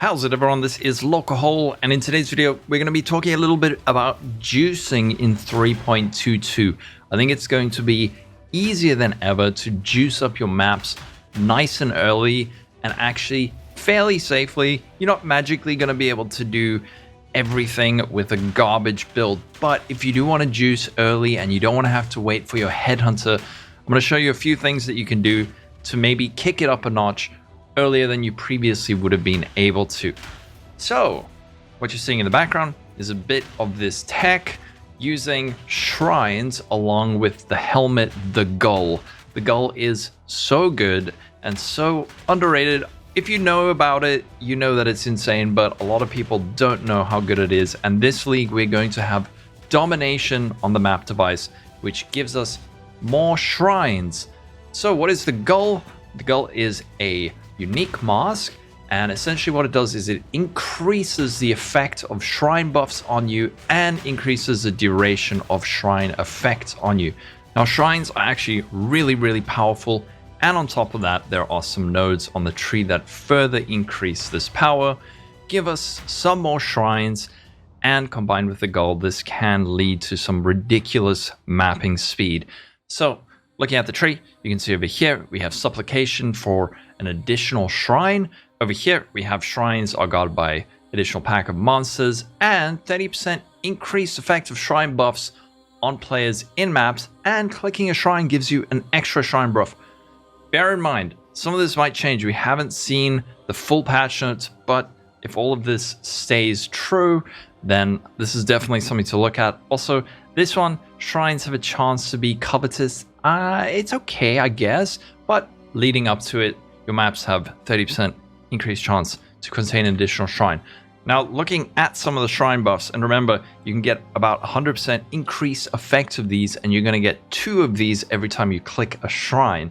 How's it everyone, this is Lolcohol, and in today's video we're going to be talking a little bit about juicing in 3.22. I think it's going to be easier than ever to juice up your maps nice and early and actually fairly safely. You're not magically going to be able to do everything with a garbage build, but if you do want to juice early and you don't want to have to wait for your headhunter, I'm going to show you a few things that you can do to maybe kick it up a notch earlier than you previously would have been able to. So what you're seeing in the background is a bit of this tech using shrines along with the helmet, the Gull. The Gull is so good and so underrated. If you know about it, you know that it's insane, but a lot of people don't know how good it is. And this league, we're going to have domination on the map device, which gives us more shrines. So what is the Gull? The Gull is a unique mask, and essentially what it does is it increases the effect of shrine buffs on you and increases the duration of shrine effects on you. Now shrines are actually really powerful, and on top of that there are some nodes on the tree that further increase this power, give us some more shrines, and combined with the Gull, this can lead to some ridiculous mapping speed. So looking at the tree, you can see over here we have supplication for an additional shrine. Over here we have shrines are guarded by additional pack of monsters, and 30% increased effect of shrine buffs on players in maps, and clicking a shrine gives you an extra shrine buff. Bear in mind, some of this might change. We haven't seen the full patch notes, but if all of this stays true, then this is definitely something to look at. Also, this one, shrines have a chance to be covetous. It's okay, I guess, but leading up to it, your maps have 30% increased chance to contain an additional shrine. Now, looking at some of the shrine buffs, and remember, you can get about 100% increased effect of these, and you're going to get 2 of these every time you click a shrine.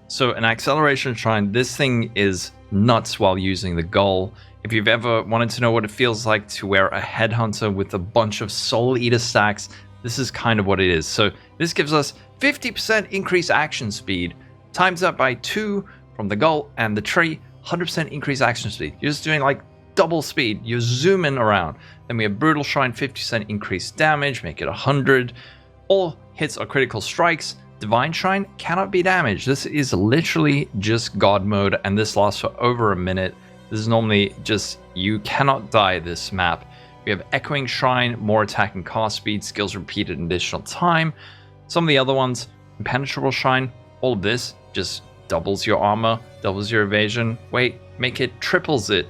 So an acceleration shrine, this thing is nuts while using the Gull. If you've ever wanted to know what it feels like to wear a headhunter with a bunch of soul eater stacks, this is kind of what it is. So this gives us 50% increased action speed, times that by 2 from the Gull and the tree, 100% increased action speed. You're just doing like double speed. You're zooming around. Then we have Brutal Shrine, 50% increased damage, make it 100. All hits are critical strikes. Divine Shrine cannot be damaged. This is literally just God mode, and this lasts for over a minute. This is normally just, you cannot die this map. We have Echoing Shrine, more attack and cast speed, skills repeated an additional time. Some of the other ones, Impenetrable Shrine, all of this just doubles your armor, doubles your evasion. Wait, make it triples it.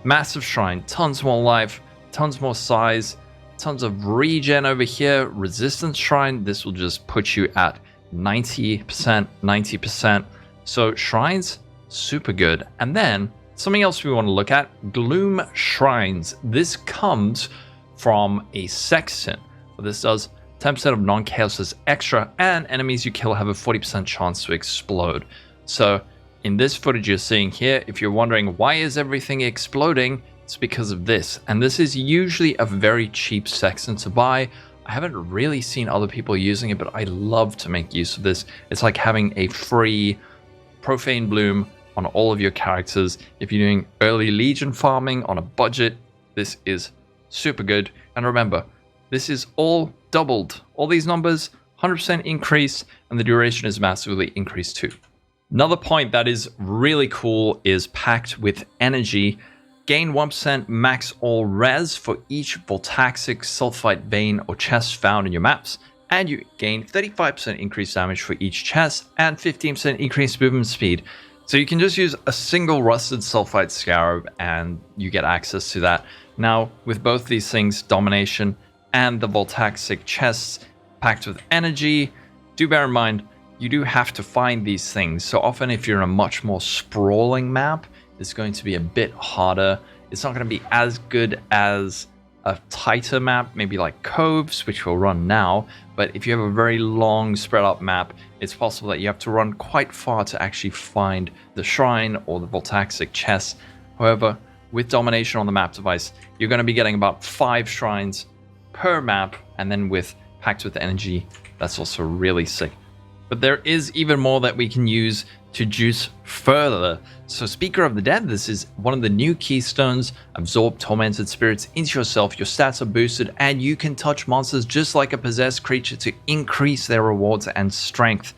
Massive Shrine, tons more life, tons more size, tons of regen over here. Resistance Shrine, this will just put you at 90%. So shrines, super good. And then something else we want to look at, Gloom Shrines. This comes from a Sexton. What this does, 10% of non-chaos is extra, and enemies you kill have a 40% chance to explode. So in this footage you're seeing here, if you're wondering why is everything exploding, it's because of this. And this is usually a very cheap Sexton to buy. I haven't really seen other people using it, but I love to make use of this. It's like having a free Profane Bloom on all of your characters. If you're doing early Legion farming on a budget, this is super good. And remember, this is all doubled. All these numbers, 100% increase, and the duration is massively increased too. Another point that is really cool is packed with energy. Gain 1% max all res for each Voltaxic, Sulfite, Vein, or chest found in your maps, and you gain 35% increased damage for each chest and 15% increased movement speed. So you can just use a single Rusted Sulfite Scarab and you get access to that. Now, with both these things, Domination and the Voltaxic chests packed with energy, do bear in mind, you do have to find these things. So often if you're in a much more sprawling map, it's going to be a bit harder. It's not going to be as good as a tighter map, maybe like Coves, which we'll run now. But if you have a very long spread out map, it's possible that you have to run quite far to actually find the shrine or the Voltaxic chest. However, with Domination on the map device, you're going to be getting about 5 shrines per map, and then with packed with energy, that's also really sick. But there is even more that we can use to juice further. So Speaker of the Dead, this is one of the new keystones. Absorb tormented spirits into yourself. Your stats are boosted and you can touch monsters just like a possessed creature to increase their rewards and strength.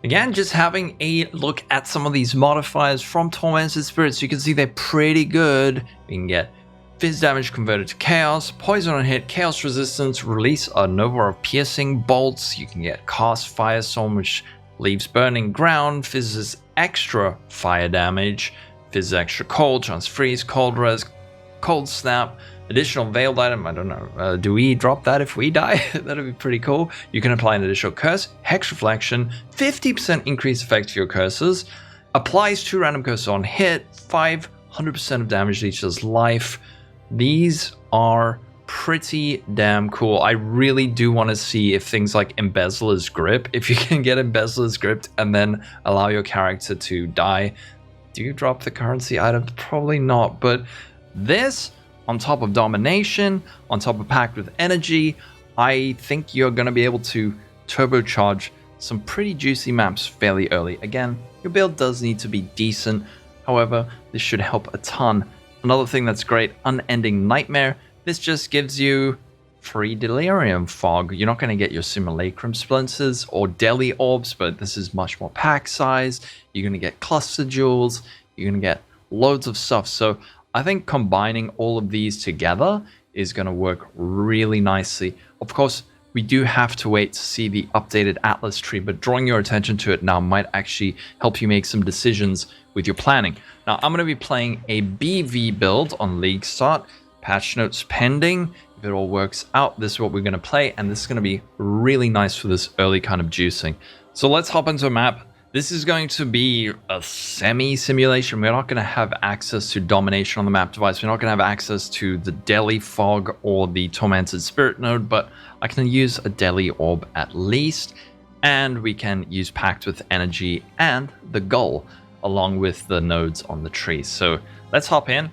Again, just having a look at some of these modifiers from Tormented Spirits, you can see they're pretty good. We can get Fizz damage converted to Chaos, Poison on hit, Chaos resistance, release a Nova of Piercing Bolts. You can get Cast Firestorm, which leaves burning ground, Fizz's extra fire damage, Fizz extra cold, chance freeze, cold res, cold snap. Additional veiled item, I don't know, do we drop that if we die? That'd be pretty cool. You can apply an additional curse, Hex Reflection, 50% increased effect to your curses, applies 2 random curses on hit, 500% of damage to each other's life. These are pretty damn cool. I really do want to see if things like Embezzler's Grip, if you can get Embezzler's Grip and then allow your character to die. Do you drop the currency item? Probably not, but this on top of Domination, on top of Packed with Energy, I think you're going to be able to turbocharge some pretty juicy maps fairly early. Again, your build does need to be decent. However, this should help a ton. Another thing that's great, Unending Nightmare. This just gives you free Delirium Fog. You're not going to get your Simulacrum Splinters or Deli Orbs, but this is much more pack size. You're going to get Cluster Jewels. You're going to get loads of stuff. So I think combining all of these together is going to work really nicely. Of course, we do have to wait to see the updated Atlas Tree, but drawing your attention to it now might actually help you make some decisions with your planning. Now, I'm going to be playing a BV build on League Start. Patch notes pending. If it all works out, this is what we're going to play, and this is going to be really nice for this early kind of juicing. So let's hop into a map. This is going to be a semi-simulation. We're not going to have access to Domination on the map device. We're not going to have access to the Deli Fog or the Tormented Spirit node, but I can use a Deli Orb at least, and we can use Packed with Energy and the Gull along with the nodes on the tree. So let's hop in.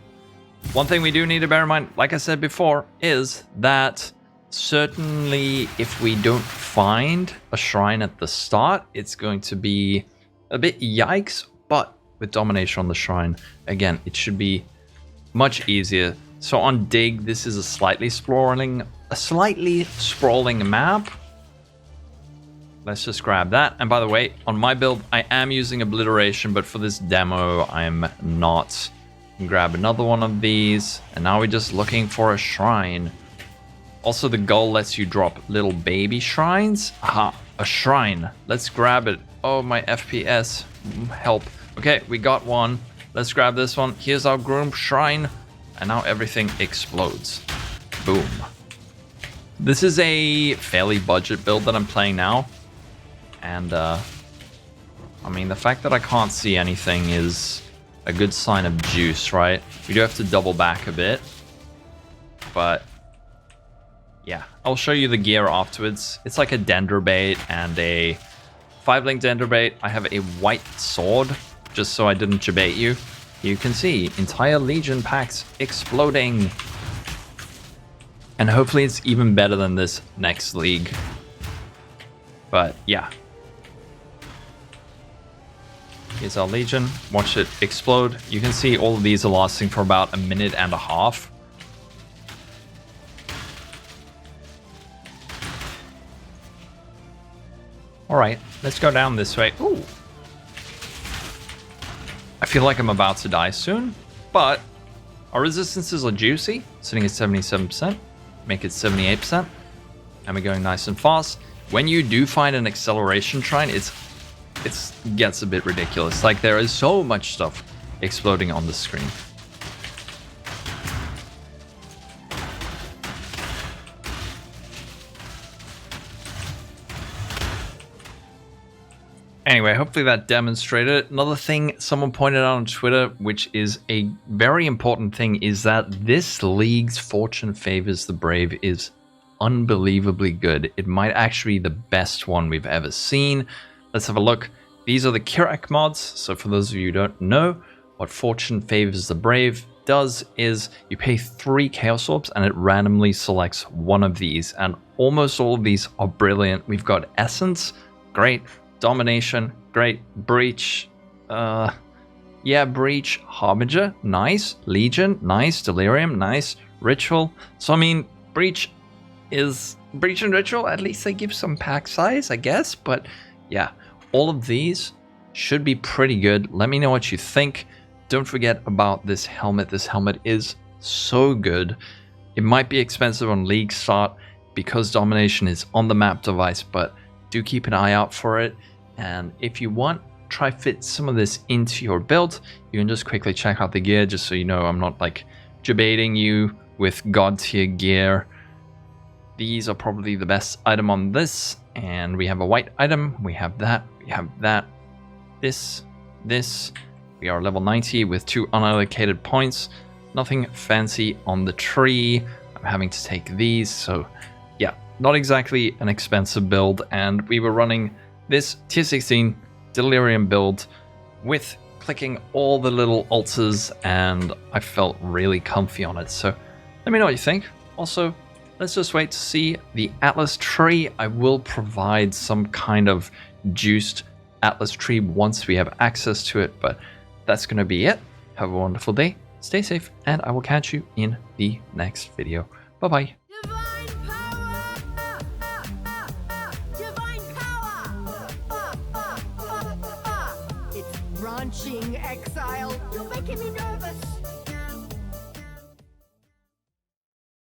One thing we do need to bear in mind, like I said before, is that certainly if we don't find a shrine at the start, it's going to be a bit yikes, but with Domination on the shrine, again, it should be much easier. So on Dig, this is a slightly sprawling map. Let's just grab that. And by the way, on my build, I am using Obliteration, but for this demo, I'm not. Grab another one of these, and now we're just looking for a shrine. Also, the Gull lets you drop little baby shrines. Aha, a shrine. Let's grab it. Oh, my FPS. Help. Okay, we got one. Let's grab this one. Here's our Gloom Shrine. And now everything explodes. Boom. This is a fairly budget build that I'm playing now. And, I mean, the fact that I can't see anything is a good sign of juice, right? We do have to double back a bit. But yeah, I'll show you the gear afterwards. It's like a Dendrobait and a 5-link Dendrobait. I have a white sword, just so I didn't jabait you. You can see entire Legion packs exploding. And hopefully it's even better than this next league. But yeah. Here's our Legion. Watch it explode. You can see all of these are lasting for about a minute and a half. Alright, let's go down this way. Ooh. I feel like I'm about to die soon, but our resistances are juicy, sitting at 77%. Make it 78%. And we're going nice and fast. When you do find an acceleration shrine, it gets a bit ridiculous. Like, there is so much stuff exploding on the screen. Anyway, hopefully that demonstrated it. Another thing someone pointed out on Twitter, which is a very important thing, is that this league's Fortune Favors the Brave is unbelievably good. It might actually be the best one we've ever seen. Let's have a look. These are the Kirak mods. So for those of you who don't know, what Fortune Favors the Brave does is you pay 3 Chaos Orbs and it randomly selects one of these. And almost all of these are brilliant. We've got Essence, great. Domination, great. Breach, yeah, Breach, Harbinger, nice. Legion, nice. Delirium, nice. Ritual. So I mean, Breach and Ritual, at least they give some pack size, I guess. But yeah, all of these should be pretty good. Let me know what you think. Don't forget about this helmet. This helmet is so good. It might be expensive on League start because Domination is on the map device, but do keep an eye out for it. And if you want, try fit some of this into your build. You can just quickly check out the gear, just so you know I'm not like debating you with god tier gear. These are probably the best item on this, and we have a white item, we have that, this. We are level 90 with 2 unallocated points. Nothing fancy on the tree. I'm having to take these, so yeah, not exactly an expensive build. And we were running this tier 16 Delirium build with clicking all the little altars, and I felt really comfy on it. So let me know what you think. Also, let's just wait to see the Atlas Tree. I will provide some kind of juiced Atlas Tree once we have access to it, but that's going to be it. Have a wonderful day, stay safe, and I will catch you in the next video. Bye-bye. Divine power! Divine power! It's branching exile. You're making me nervous.